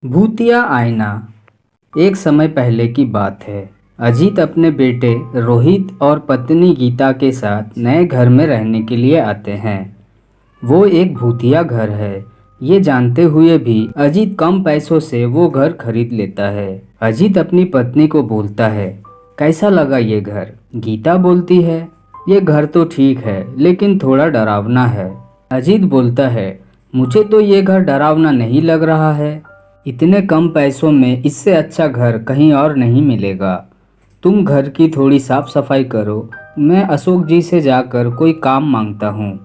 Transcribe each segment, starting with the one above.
भूतिया आईना। एक समय पहले की बात है। अजीत अपने बेटे रोहित और पत्नी गीता के साथ नए घर में रहने के लिए आते हैं। वो एक भूतिया घर है, ये जानते हुए भी अजीत कम पैसों से वो घर खरीद लेता है। अजीत अपनी पत्नी को बोलता है, कैसा लगा ये घर? गीता बोलती है, ये घर तो ठीक है लेकिन थोड़ा डरावना है। अजीत बोलता है, मुझे तो ये घर डरावना नहीं लग रहा है। इतने कम पैसों में इससे अच्छा घर कहीं और नहीं मिलेगा। तुम घर की थोड़ी साफ सफाई करो, मैं अशोक जी से जाकर कोई काम मांगता हूँ।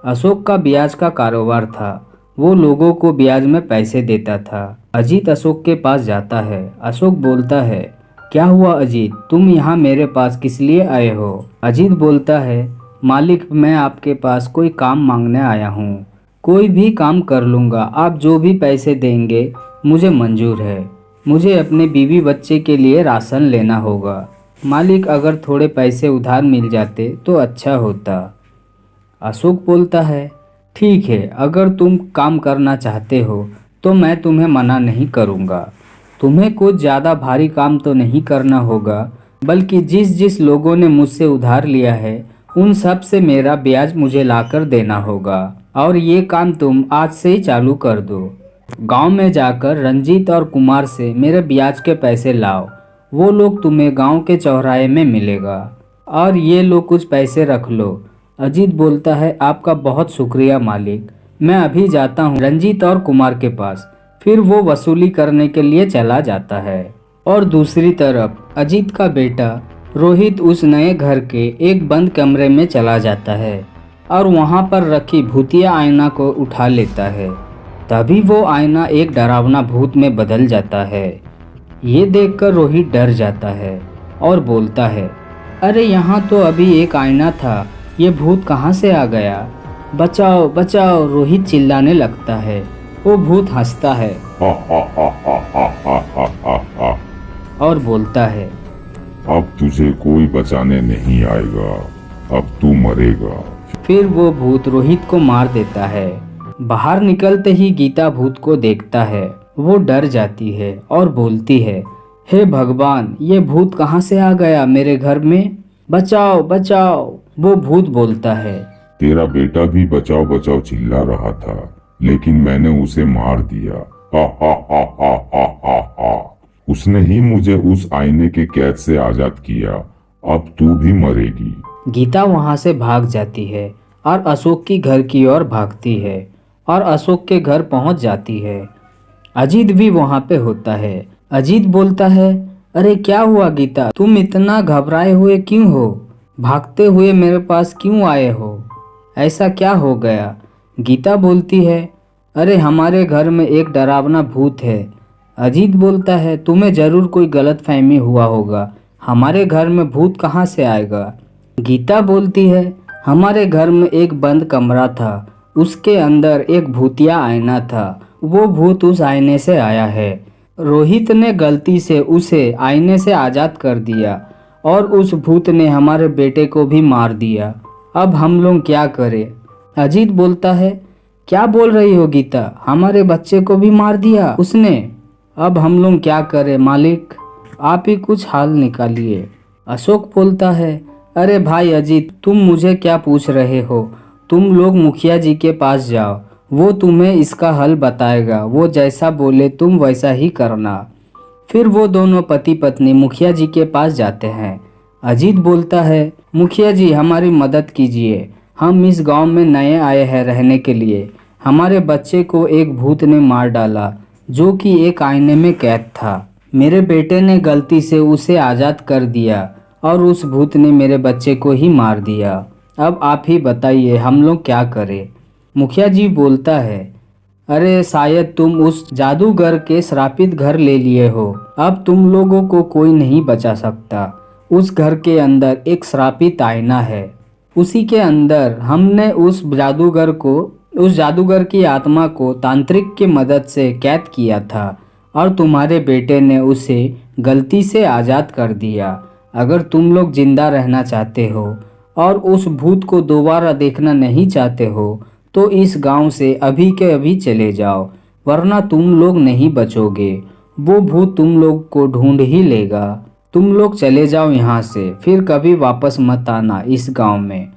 अशोक का ब्याज का कारोबार था, वो लोगों को ब्याज में पैसे देता था। अजीत अशोक के पास जाता है। अशोक बोलता है, क्या हुआ अजीत, तुम यहाँ मेरे पास किस लिए आए हो? अजीत बोलता है, मालिक मैं आपके पास कोई काम मांगने आया हूँ। कोई भी काम कर लूँगा, आप जो भी पैसे देंगे मुझे मंजूर है। मुझे अपने बीवी बच्चे के लिए राशन लेना होगा। मालिक अगर थोड़े पैसे उधार मिल जाते तो अच्छा होता। अशोक बोलता है, ठीक है, अगर तुम काम करना चाहते हो तो मैं तुम्हें मना नहीं करूँगा। तुम्हें कुछ ज़्यादा भारी काम तो नहीं करना होगा, बल्कि जिस जिस लोगों ने मुझसे उधार लिया है उन सब से मेरा ब्याज मुझे लाकर देना होगा। और ये काम तुम आज से ही चालू कर दो। गांव में जाकर रंजीत और कुमार से मेरे ब्याज के पैसे लाओ। वो लोग तुम्हें गांव के चौराहे में मिलेगा। और ये लो कुछ पैसे रख लो। अजीत बोलता है, आपका बहुत शुक्रिया मालिक, मैं अभी जाता हूँ रंजीत और कुमार के पास। फिर वो वसूली करने के लिए चला जाता है। और दूसरी तरफ अजीत का बेटा रोहित उस नए घर के एक बंद कमरे में चला जाता है और वहाँ पर रखी भूतिया आईना को उठा लेता है। तभी वो आईना एक डरावना भूत में बदल जाता है। ये देखकर रोहित डर जाता है और बोलता है, अरे यहाँ तो अभी एक आईना था, ये भूत कहाँ से आ गया? बचाओ बचाओ, रोहित चिल्लाने लगता है। वो भूत हंसता है और बोलता है, अब तुझे कोई बचाने नहीं आएगा, अब तू मरेगा। फिर वो भूत रोहित को मार देता है। बाहर निकलते ही गीता भूत को देखता है। वो डर जाती है और बोलती है, हे भगवान, ये भूत कहाँ से आ गया मेरे घर में? बचाओ बचाओ। वो भूत बोलता है, तेरा बेटा भी बचाओ बचाओ चिल्ला रहा था, लेकिन मैंने उसे मार दिया। हा हा हा हा हा हा हा। उसने ही मुझे उस आईने के कैद से आजाद किया। अब तू भी मरेगी। गीता वहां से भाग जाती है और अशोक की घर की ओर भागती है और अशोक के घर पहुंच जाती है। अजीत भी वहां पे होता है। अजीत बोलता है, अरे क्या हुआ गीता, तुम इतना घबराए हुए क्यों हो? भागते हुए मेरे पास क्यों आए हो? ऐसा क्या हो गया? गीता बोलती है, अरे हमारे घर में एक डरावना भूत है। अजीत बोलता है, तुम्हें जरूर कोई गलतफहमी हुआ होगा, हमारे घर में भूत कहाँ से आएगा? गीता बोलती है, हमारे घर में एक बंद कमरा था, उसके अंदर एक भूतिया आईना था, वो भूत उस आईने से आया है। रोहित ने गलती से उसे आईने से आज़ाद कर दिया और उस भूत ने हमारे बेटे को भी मार दिया। अब हम लोग क्या करें? अजीत बोलता है, क्या बोल रही हो गीता, हमारे बच्चे को भी मार दिया उसने? अब हम लोग क्या करें मालिक, आप ही कुछ हाल निकालिए। अशोक बोलता है, अरे भाई अजीत, तुम मुझे क्या पूछ रहे हो? तुम लोग मुखिया जी के पास जाओ, वो तुम्हें इसका हल बताएगा, वो जैसा बोले तुम वैसा ही करना। फिर वो दोनों पति पत्नी मुखिया जी के पास जाते हैं। अजीत बोलता है, मुखिया जी हमारी मदद कीजिए, हम इस गांव में नए आए हैं रहने के लिए। हमारे बच्चे को एक भूत ने मार डाला जो कि एक आईने में कैद था। मेरे बेटे ने गलती से उसे आज़ाद कर दिया और उस भूत ने मेरे बच्चे को ही मार दिया। अब आप ही बताइए हम लोग क्या करें? मुखिया जी बोलता है, अरे शायद तुम उस जादूगर के श्रापित घर ले लिए हो, अब तुम लोगों को कोई नहीं बचा सकता। उस घर के अंदर एक श्रापित आईना है, उसी के अंदर हमने उस जादूगर की आत्मा को तांत्रिक की मदद से कैद किया था और तुम्हारे बेटे ने उसे गलती से आज़ाद कर दिया। अगर तुम लोग जिंदा रहना चाहते हो और उस भूत को दोबारा देखना नहीं चाहते हो तो इस गांव से अभी के अभी चले जाओ, वरना तुम लोग नहीं बचोगे। वो भूत तुम लोग को ढूंढ ही लेगा। तुम लोग चले जाओ यहाँ से, फिर कभी वापस मत आना इस गांव में।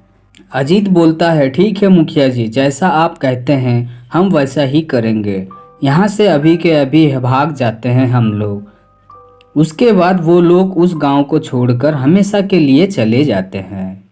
अजीत बोलता है, ठीक है मुखिया जी, जैसा आप कहते हैं हम वैसा ही करेंगे। यहाँ से अभी के अभी भाग जाते हैं हम लोग। उसके बाद वो लोग उस गांव को छोड़कर हमेशा के लिए चले जाते हैं।